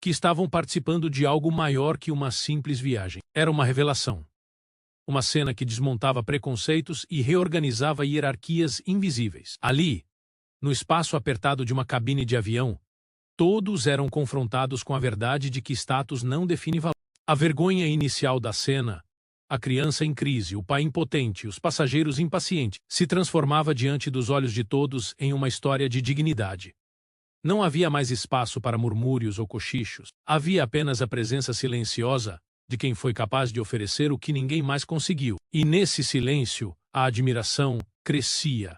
que estavam participando de algo maior que uma simples viagem. Era uma revelação. Uma cena que desmontava preconceitos e reorganizava hierarquias invisíveis. Ali, no espaço apertado de uma cabine de avião, todos eram confrontados com a verdade de que status não define valor. A vergonha inicial da cena, a criança em crise, o pai impotente, os passageiros impacientes, se transformava diante dos olhos de todos em uma história de dignidade. Não havia mais espaço para murmúrios ou cochichos. Havia apenas a presença silenciosa de quem foi capaz de oferecer o que ninguém mais conseguiu. E nesse silêncio, a admiração crescia.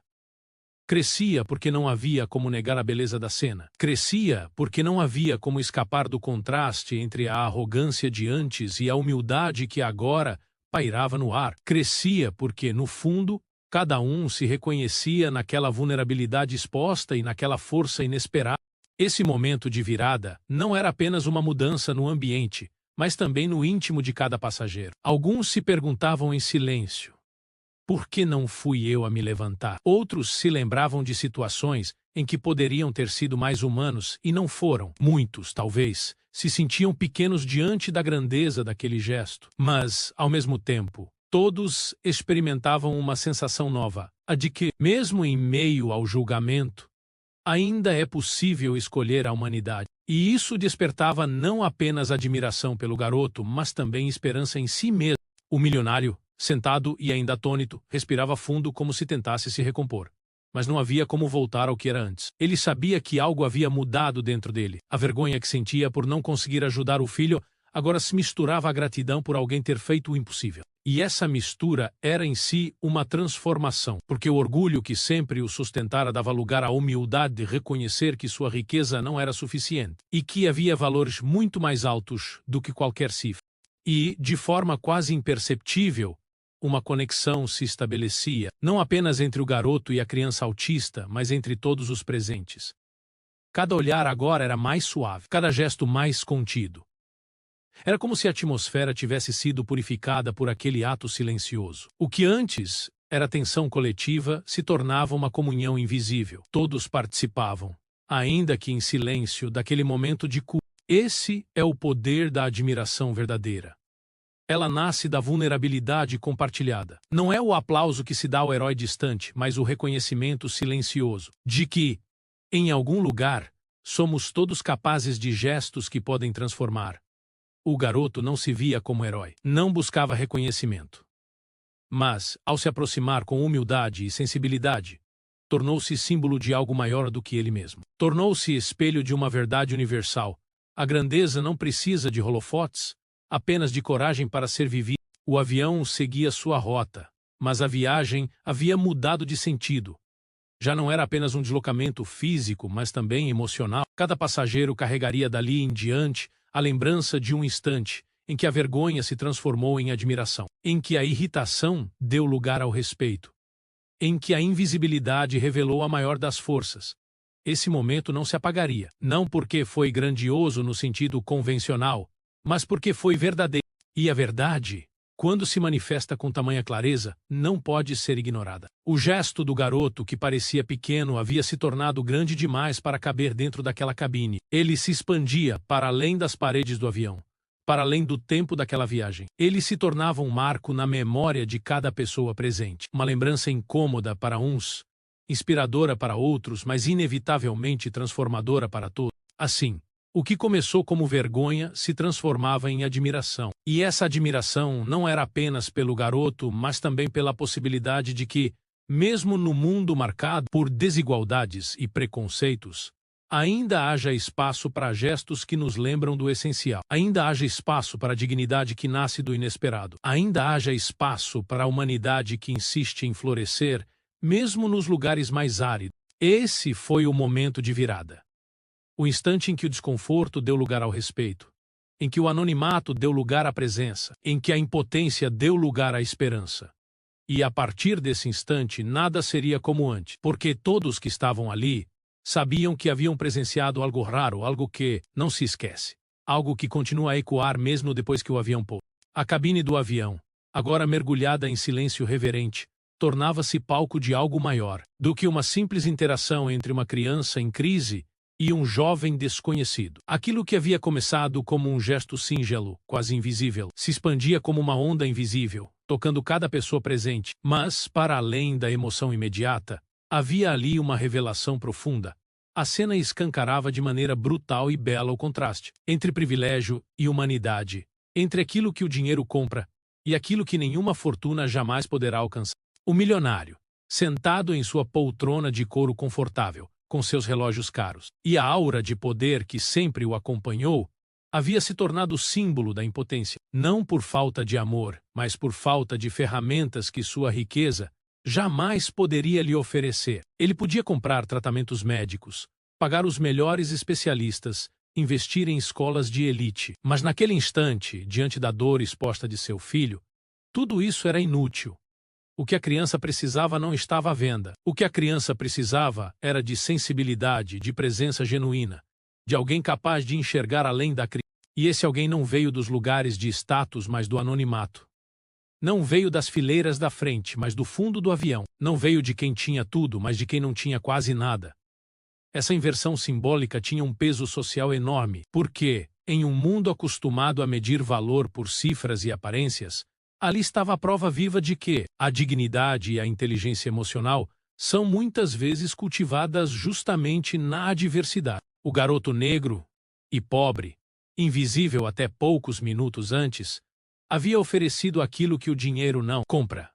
Crescia porque não havia como negar a beleza da cena. Crescia porque não havia como escapar do contraste entre a arrogância de antes e a humildade que agora pairava no ar. Crescia porque, no fundo, cada um se reconhecia naquela vulnerabilidade exposta e naquela força inesperada. Esse momento de virada não era apenas uma mudança no ambiente, mas também no íntimo de cada passageiro. Alguns se perguntavam em silêncio: por que não fui eu a me levantar? Outros se lembravam de situações em que poderiam ter sido mais humanos e não foram. Muitos, talvez, se sentiam pequenos diante da grandeza daquele gesto. Mas, ao mesmo tempo, todos experimentavam uma sensação nova, a de que, mesmo em meio ao julgamento, ainda é possível escolher a humanidade. E isso despertava não apenas admiração pelo garoto, mas também esperança em si mesmo. O milionário, sentado e ainda atônito, respirava fundo como se tentasse se recompor. Mas não havia como voltar ao que era antes. Ele sabia que algo havia mudado dentro dele. A vergonha que sentia por não conseguir ajudar o filho agora se misturava à gratidão por alguém ter feito o impossível. E essa mistura era em si uma transformação, porque o orgulho que sempre o sustentara dava lugar à humildade de reconhecer que sua riqueza não era suficiente e que havia valores muito mais altos do que qualquer cifra. E, de forma quase imperceptível, uma conexão se estabelecia, não apenas entre o garoto e a criança autista, mas entre todos os presentes. Cada olhar agora era mais suave, cada gesto mais contido. Era como se a atmosfera tivesse sido purificada por aquele ato silencioso. O que antes era tensão coletiva se tornava uma comunhão invisível. Todos participavam, ainda que em silêncio, daquele momento de cura. Esse é o poder da admiração verdadeira. Ela nasce da vulnerabilidade compartilhada. Não é o aplauso que se dá ao herói distante, mas o reconhecimento silencioso de que, em algum lugar, somos todos capazes de gestos que podem transformar. O garoto não se via como herói, não buscava reconhecimento. Mas, ao se aproximar com humildade e sensibilidade, tornou-se símbolo de algo maior do que ele mesmo. Tornou-se espelho de uma verdade universal. A grandeza não precisa de holofotes, apenas de coragem para ser vivida. O avião seguia sua rota, mas a viagem havia mudado de sentido. Já não era apenas um deslocamento físico, mas também emocional. Cada passageiro carregaria dali em diante a lembrança de um instante em que a vergonha se transformou em admiração, em que a irritação deu lugar ao respeito, em que a invisibilidade revelou a maior das forças. Esse momento não se apagaria, não porque foi grandioso no sentido convencional, mas porque foi verdadeiro. E a verdade, quando se manifesta com tamanha clareza, não pode ser ignorada. O gesto do garoto, que parecia pequeno, havia se tornado grande demais para caber dentro daquela cabine. Ele se expandia para além das paredes do avião, para além do tempo daquela viagem. Ele se tornava um marco na memória de cada pessoa presente. Uma lembrança incômoda para uns, inspiradora para outros, mas inevitavelmente transformadora para todos. Assim, o que começou como vergonha se transformava em admiração. E essa admiração não era apenas pelo garoto, mas também pela possibilidade de que, mesmo no mundo marcado por desigualdades e preconceitos, ainda haja espaço para gestos que nos lembram do essencial. Ainda haja espaço para a dignidade que nasce do inesperado. Ainda haja espaço para a humanidade que insiste em florescer, mesmo nos lugares mais áridos. Esse foi o momento de virada. O instante em que o desconforto deu lugar ao respeito, em que o anonimato deu lugar à presença, em que a impotência deu lugar à esperança. E a partir desse instante nada seria como antes, porque todos que estavam ali sabiam que haviam presenciado algo raro, algo que não se esquece, algo que continua a ecoar mesmo depois que o avião pousou. A cabine do avião, agora mergulhada em silêncio reverente, tornava-se palco de algo maior do que uma simples interação entre uma criança em crise e um jovem desconhecido. Aquilo que havia começado como um gesto singelo, quase invisível, se expandia como uma onda invisível, tocando cada pessoa presente. Mas, para além da emoção imediata, havia ali uma revelação profunda. A cena escancarava de maneira brutal e bela o contraste entre privilégio e humanidade, entre aquilo que o dinheiro compra e aquilo que nenhuma fortuna jamais poderá alcançar. O milionário, sentado em sua poltrona de couro confortável, com seus relógios caros. E a aura de poder que sempre o acompanhou havia se tornado símbolo da impotência, não por falta de amor, mas por falta de ferramentas que sua riqueza jamais poderia lhe oferecer. Ele podia comprar tratamentos médicos, pagar os melhores especialistas, investir em escolas de elite. Mas naquele instante, diante da dor exposta de seu filho, tudo isso era inútil. O que a criança precisava não estava à venda. O que a criança precisava era de sensibilidade, de presença genuína, de alguém capaz de enxergar além da criança. E esse alguém não veio dos lugares de status, mas do anonimato. Não veio das fileiras da frente, mas do fundo do avião. Não veio de quem tinha tudo, mas de quem não tinha quase nada. Essa inversão simbólica tinha um peso social enorme, porque, em um mundo acostumado a medir valor por cifras e aparências, ali estava a prova viva de que a dignidade e a inteligência emocional são muitas vezes cultivadas justamente na adversidade. O garoto negro e pobre, invisível até poucos minutos antes, havia oferecido aquilo que o dinheiro não compra.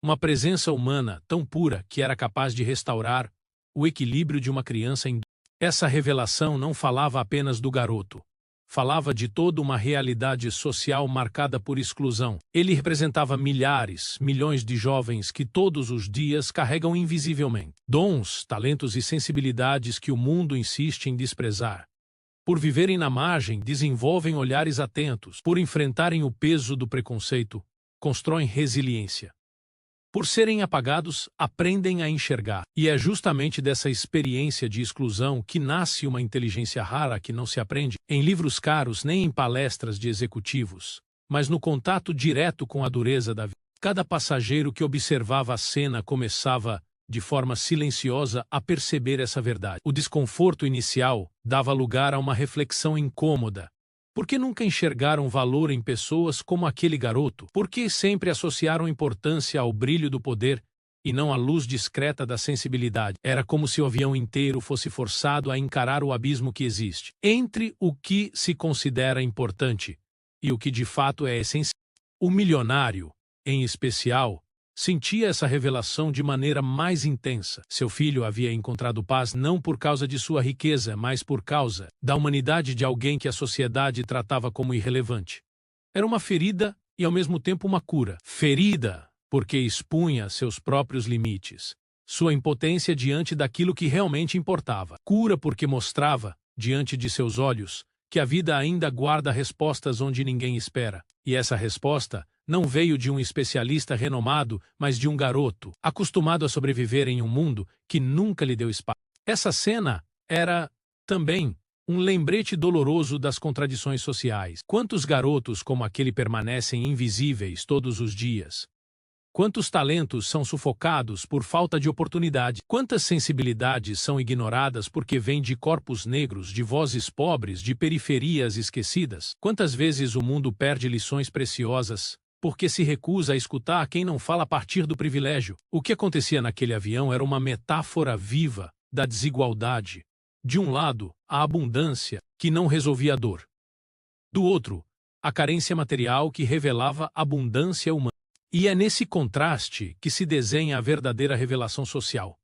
Uma presença humana tão pura que era capaz de restaurar o equilíbrio de uma criança em... Essa revelação não falava apenas do garoto. Falava de toda uma realidade social marcada por exclusão. Ele representava milhares, milhões de jovens que todos os dias carregam invisivelmente dons, talentos e sensibilidades que o mundo insiste em desprezar. Por viverem na margem, desenvolvem olhares atentos. Por enfrentarem o peso do preconceito, constroem resiliência. Por serem apagados, aprendem a enxergar. E é justamente dessa experiência de exclusão que nasce uma inteligência rara que não se aprende em livros caros nem em palestras de executivos, mas no contato direto com a dureza da vida. Cada passageiro que observava a cena começava, de forma silenciosa, a perceber essa verdade. O desconforto inicial dava lugar a uma reflexão incômoda. Por que nunca enxergaram valor em pessoas como aquele garoto? Por que sempre associaram importância ao brilho do poder e não à luz discreta da sensibilidade? Era como se o avião inteiro fosse forçado a encarar o abismo que existe entre o que se considera importante e o que de fato é essencial. O milionário, em especial, sentia essa revelação de maneira mais intensa. Seu filho havia encontrado paz não por causa de sua riqueza, mas por causa da humanidade de alguém que a sociedade tratava como irrelevante. Era uma ferida e, ao mesmo tempo, uma cura. Ferida, porque expunha seus próprios limites, sua impotência diante daquilo que realmente importava. Cura porque mostrava, diante de seus olhos, que a vida ainda guarda respostas onde ninguém espera. E essa resposta não veio de um especialista renomado, mas de um garoto, acostumado a sobreviver em um mundo que nunca lhe deu espaço. Essa cena era, também, um lembrete doloroso das contradições sociais. Quantos garotos como aquele permanecem invisíveis todos os dias? Quantos talentos são sufocados por falta de oportunidade? Quantas sensibilidades são ignoradas porque vêm de corpos negros, de vozes pobres, de periferias esquecidas? Quantas vezes o mundo perde lições preciosas porque se recusa a escutar quem não fala a partir do privilégio? O que acontecia naquele avião era uma metáfora viva da desigualdade. De um lado, a abundância, que não resolvia a dor. Do outro, a carência material que revelava abundância humana. E é nesse contraste que se desenha a verdadeira revelação social.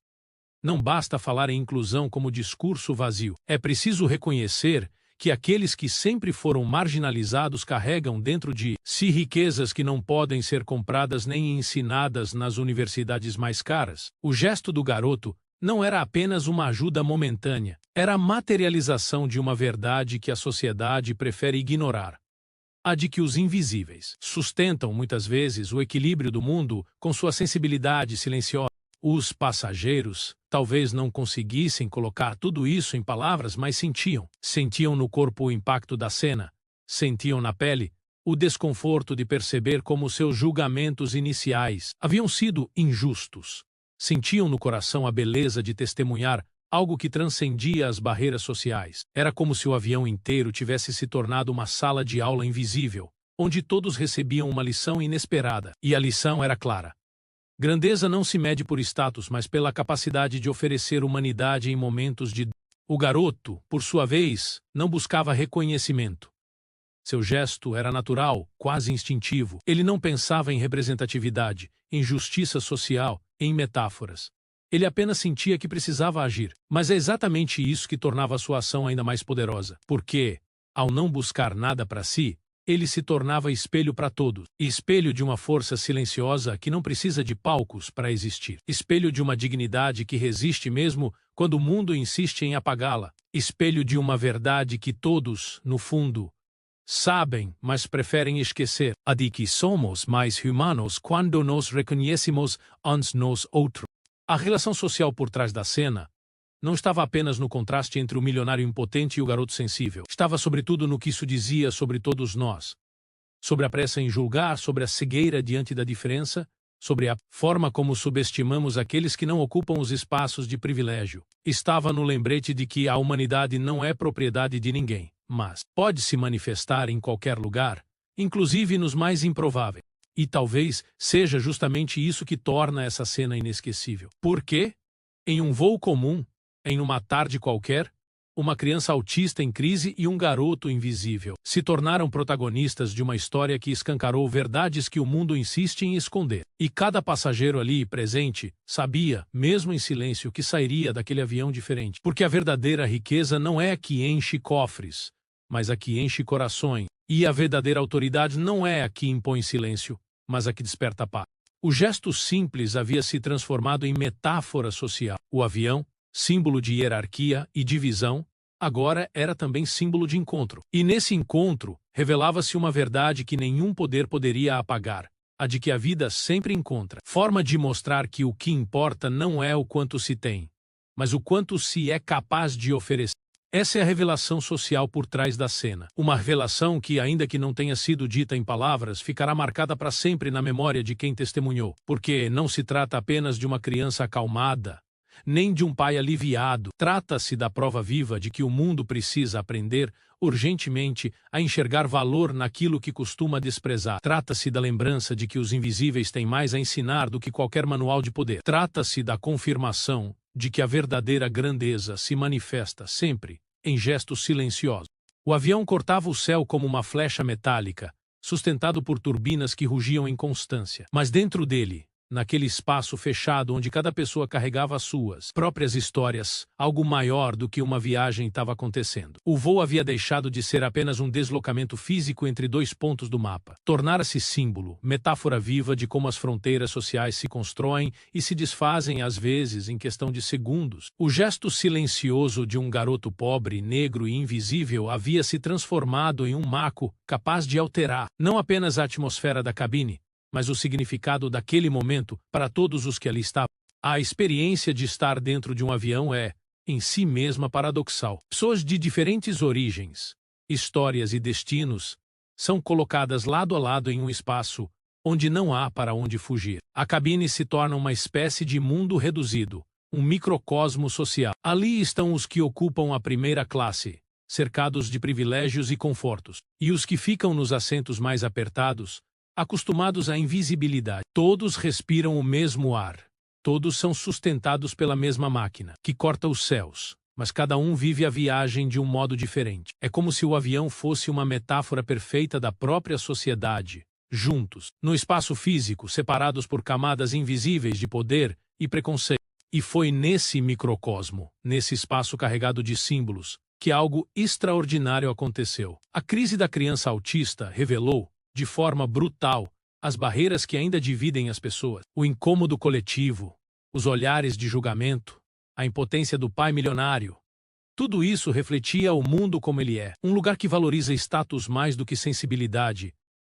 Não basta falar em inclusão como discurso vazio. É preciso reconhecer que aqueles que sempre foram marginalizados carregam dentro de si riquezas que não podem ser compradas nem ensinadas nas universidades mais caras. O gesto do garoto não era apenas uma ajuda momentânea, era a materialização de uma verdade que a sociedade prefere ignorar. A de que os invisíveis sustentam muitas vezes o equilíbrio do mundo com sua sensibilidade silenciosa. Os passageiros talvez não conseguissem colocar tudo isso em palavras, mas sentiam. Sentiam no corpo o impacto da cena, sentiam na pele o desconforto de perceber como seus julgamentos iniciais haviam sido injustos. Sentiam no coração a beleza de testemunhar algo que transcendia as barreiras sociais. Era como se o avião inteiro tivesse se tornado uma sala de aula invisível, onde todos recebiam uma lição inesperada. E a lição era clara. Grandeza não se mede por status, mas pela capacidade de oferecer humanidade em momentos de... O garoto, por sua vez, não buscava reconhecimento. Seu gesto era natural, quase instintivo. Ele não pensava em representatividade, em justiça social, em metáforas. Ele apenas sentia que precisava agir. Mas é exatamente isso que tornava sua ação ainda mais poderosa. Porque, ao não buscar nada para si, ele se tornava espelho para todos. Espelho de uma força silenciosa que não precisa de palcos para existir. Espelho de uma dignidade que resiste mesmo quando o mundo insiste em apagá-la. Espelho de uma verdade que todos, no fundo, sabem, mas preferem esquecer. A de que somos mais humanos quando nos reconhecemos uns nos outros. A relação social por trás da cena não estava apenas no contraste entre o milionário impotente e o garoto sensível. Estava sobretudo no que isso dizia sobre todos nós. Sobre a pressa em julgar, sobre a cegueira diante da diferença, sobre a forma como subestimamos aqueles que não ocupam os espaços de privilégio. Estava no lembrete de que a humanidade não é propriedade de ninguém, mas pode se manifestar em qualquer lugar, inclusive nos mais improváveis. E talvez seja justamente isso que torna essa cena inesquecível. Porque, em um voo comum, em uma tarde qualquer, uma criança autista em crise e um garoto invisível se tornaram protagonistas de uma história que escancarou verdades que o mundo insiste em esconder. E cada passageiro ali presente sabia, mesmo em silêncio, que sairia daquele avião diferente. Porque a verdadeira riqueza não é a que enche cofres, mas a que enche corações. E a verdadeira autoridade não é a que impõe silêncio, mas a que desperta paz. O gesto simples havia se transformado em metáfora social. O avião, símbolo de hierarquia e divisão, agora era também símbolo de encontro. E nesse encontro, revelava-se uma verdade que nenhum poder poderia apagar, a de que a vida sempre encontra forma de mostrar que o que importa não é o quanto se tem, mas o quanto se é capaz de oferecer. Essa é a revelação social por trás da cena. Uma revelação que, ainda que não tenha sido dita em palavras, ficará marcada para sempre na memória de quem testemunhou. Porque não se trata apenas de uma criança acalmada, nem de um pai aliviado. Trata-se da prova viva de que o mundo precisa aprender, urgentemente, a enxergar valor naquilo que costuma desprezar. Trata-se da lembrança de que os invisíveis têm mais a ensinar do que qualquer manual de poder. Trata-se da confirmação de que a verdadeira grandeza se manifesta sempre em gestos silenciosos. O avião cortava o céu como uma flecha metálica, sustentado por turbinas que rugiam em constância. Mas dentro dele, naquele espaço fechado onde cada pessoa carregava as suas próprias histórias, algo maior do que uma viagem estava acontecendo. O voo havia deixado de ser apenas um deslocamento físico entre dois pontos do mapa. Tornara-se símbolo, metáfora viva de como as fronteiras sociais se constroem e se desfazem às vezes em questão de segundos. O gesto silencioso de um garoto pobre, negro e invisível havia se transformado em um marco capaz de alterar não apenas a atmosfera da cabine, mas o significado daquele momento para todos os que ali estavam. A experiência de estar dentro de um avião é, em si mesma, paradoxal. Pessoas de diferentes origens, histórias e destinos são colocadas lado a lado em um espaço onde não há para onde fugir. A cabine se torna uma espécie de mundo reduzido, um microcosmo social. Ali estão os que ocupam a primeira classe, cercados de privilégios e confortos, e os que ficam nos assentos mais apertados, acostumados à invisibilidade. Todos respiram o mesmo ar. Todos são sustentados pela mesma máquina, que corta os céus, mas cada um vive a viagem de um modo diferente. É como se o avião fosse uma metáfora perfeita da própria sociedade, juntos, no espaço físico, separados por camadas invisíveis de poder e preconceito. E foi nesse microcosmo, nesse espaço carregado de símbolos, que algo extraordinário aconteceu. A crise da criança autista revelou, de forma brutal, as barreiras que ainda dividem as pessoas, o incômodo coletivo, os olhares de julgamento, a impotência do pai milionário. Tudo isso refletia o mundo como ele é, um lugar que valoriza status mais do que sensibilidade,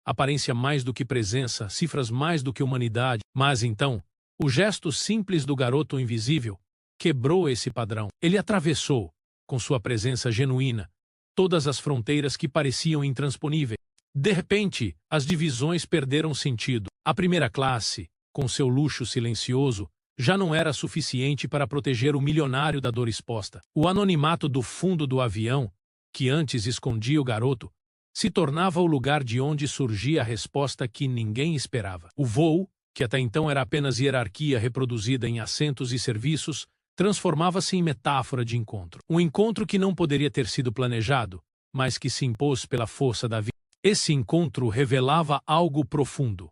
aparência mais do que presença, cifras mais do que humanidade. Mas então, o gesto simples do garoto invisível quebrou esse padrão. Ele atravessou, com sua presença genuína, todas as fronteiras que pareciam intransponíveis. De repente, as divisões perderam sentido. A primeira classe, com seu luxo silencioso, já não era suficiente para proteger o milionário da dor exposta. O anonimato do fundo do avião, que antes escondia o garoto, se tornava o lugar de onde surgia a resposta que ninguém esperava. O voo, que até então era apenas hierarquia reproduzida em assentos e serviços, transformava-se em metáfora de encontro. Um encontro que não poderia ter sido planejado, mas que se impôs pela força da vida. Esse encontro revelava algo profundo.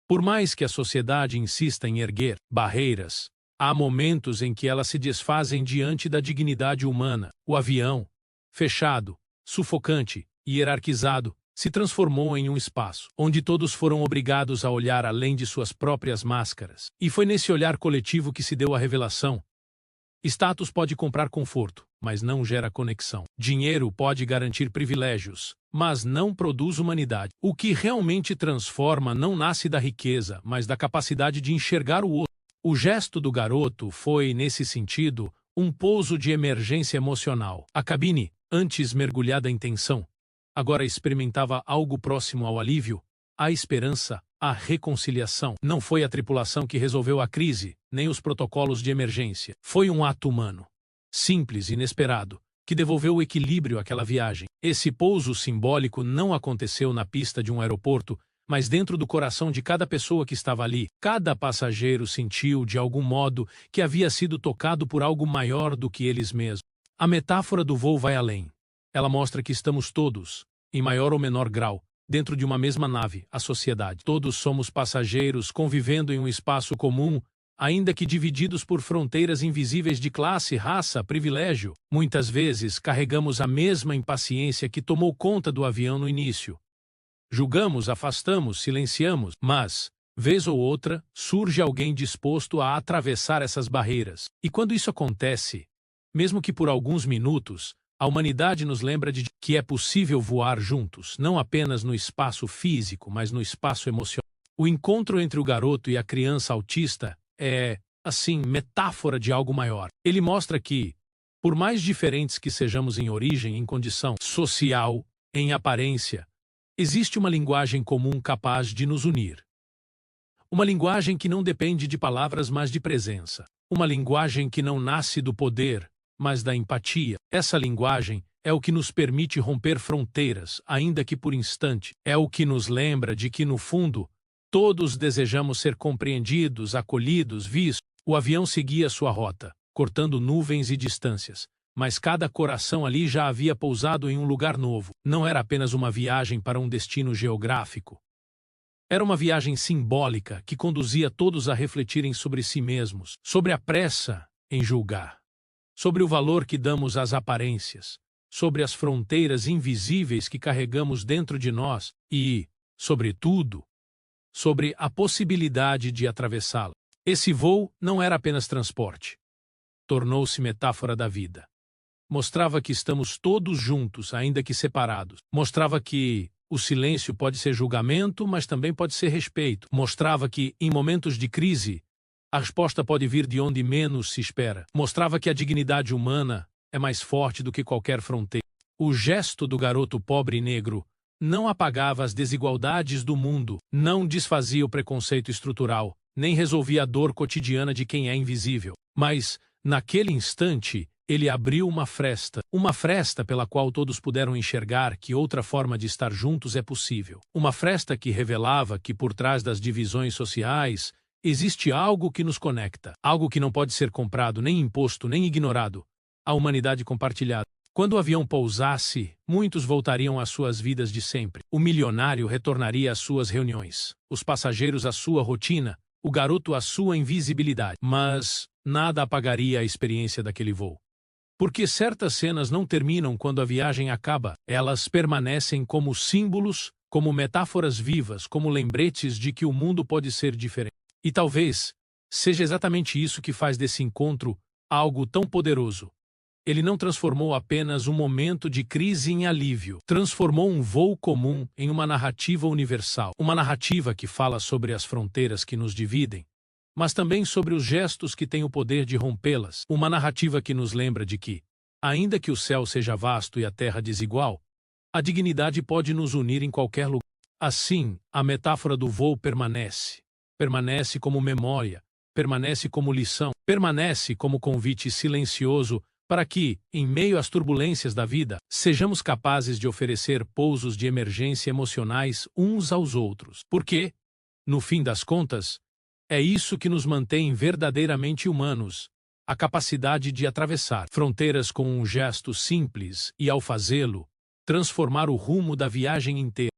Por mais que a sociedade insista em erguer barreiras, Há momentos em que elas se desfazem diante da dignidade humana. O avião, fechado, sufocante e hierarquizado, se transformou em um espaço onde todos foram obrigados a olhar além de suas próprias máscaras. E foi nesse olhar coletivo que se deu a revelação. Status pode comprar conforto, mas não gera conexão. Dinheiro pode garantir privilégios, mas não produz humanidade. O que realmente transforma não nasce da riqueza, mas da capacidade de enxergar o outro. O gesto do garoto foi, nesse sentido, um pouso de emergência emocional. A cabine, antes mergulhada em tensão, agora experimentava algo próximo ao alívio, a esperança, a reconciliação. Não foi a tripulação que resolveu a crise, nem os protocolos de emergência. Foi um ato humano, simples e inesperado, que devolveu o equilíbrio àquela viagem. Esse pouso simbólico não aconteceu na pista de um aeroporto, mas dentro do coração de cada pessoa que estava ali. Cada passageiro sentiu, de algum modo, que havia sido tocado por algo maior do que eles mesmos. A metáfora do voo vai além. Ela mostra que estamos todos, em maior ou menor grau, dentro de uma mesma nave, a sociedade. Todos somos passageiros convivendo em um espaço comum, ainda que divididos por fronteiras invisíveis de classe, raça, privilégio. Muitas vezes carregamos a mesma impaciência que tomou conta do avião no início. Julgamos, afastamos, silenciamos, mas, vez ou outra, surge alguém disposto a atravessar essas barreiras. E quando isso acontece, mesmo que por alguns minutos, a humanidade nos lembra de que é possível voar juntos, não apenas no espaço físico, mas no espaço emocional. O encontro entre o garoto e a criança autista é, assim, metáfora de algo maior. Ele mostra que, por mais diferentes que sejamos em origem, em condição social, em aparência, existe uma linguagem comum capaz de nos unir. Uma linguagem que não depende de palavras, mas de presença. Uma linguagem que não nasce do poder, mas da empatia. Essa linguagem é o que nos permite romper fronteiras, ainda que por instante. É o que nos lembra de que, no fundo, todos desejamos ser compreendidos, acolhidos, vistos. O avião seguia sua rota, cortando nuvens e distâncias. Mas cada coração ali já havia pousado em um lugar novo. Não era apenas uma viagem para um destino geográfico. Era uma viagem simbólica que conduzia todos a refletirem sobre si mesmos, sobre a pressa em julgar, sobre o valor que damos às aparências, sobre as fronteiras invisíveis que carregamos dentro de nós e, sobretudo, sobre a possibilidade de atravessá-la. Esse voo não era apenas transporte. Tornou-se metáfora da vida. Mostrava que estamos todos juntos, ainda que separados. Mostrava que o silêncio pode ser julgamento, mas também pode ser respeito. Mostrava que, em momentos de crise, a resposta pode vir de onde menos se espera. Mostrava que a dignidade humana é mais forte do que qualquer fronteira. O gesto do garoto pobre e negro não apagava as desigualdades do mundo, não desfazia o preconceito estrutural, nem resolvia a dor cotidiana de quem é invisível. Mas, naquele instante, ele abriu uma fresta pela qual todos puderam enxergar que outra forma de estar juntos é possível. Uma fresta que revelava que por trás das divisões sociais existe algo que nos conecta, algo que não pode ser comprado, nem imposto, nem ignorado, a humanidade compartilhada. Quando o avião pousasse, muitos voltariam às suas vidas de sempre. O milionário retornaria às suas reuniões, os passageiros à sua rotina, o garoto à sua invisibilidade. Mas nada apagaria a experiência daquele voo. Porque certas cenas não terminam quando a viagem acaba, elas permanecem como símbolos, como metáforas vivas, como lembretes de que o mundo pode ser diferente. E talvez seja exatamente isso que faz desse encontro algo tão poderoso. Ele não transformou apenas um momento de crise em alívio, transformou um voo comum em uma narrativa universal, uma narrativa que fala sobre as fronteiras que nos dividem, mas também sobre os gestos que têm o poder de rompê-las. Uma narrativa que nos lembra de que, ainda que o céu seja vasto e a terra desigual, a dignidade pode nos unir em qualquer lugar. Assim, a metáfora do voo permanece como memória, permanece como lição, permanece como convite silencioso para que, em meio às turbulências da vida, sejamos capazes de oferecer pousos de emergência emocionais uns aos outros. Porque, no fim das contas, é isso que nos mantém verdadeiramente humanos, a capacidade de atravessar fronteiras com um gesto simples e, ao fazê-lo, transformar o rumo da viagem inteira.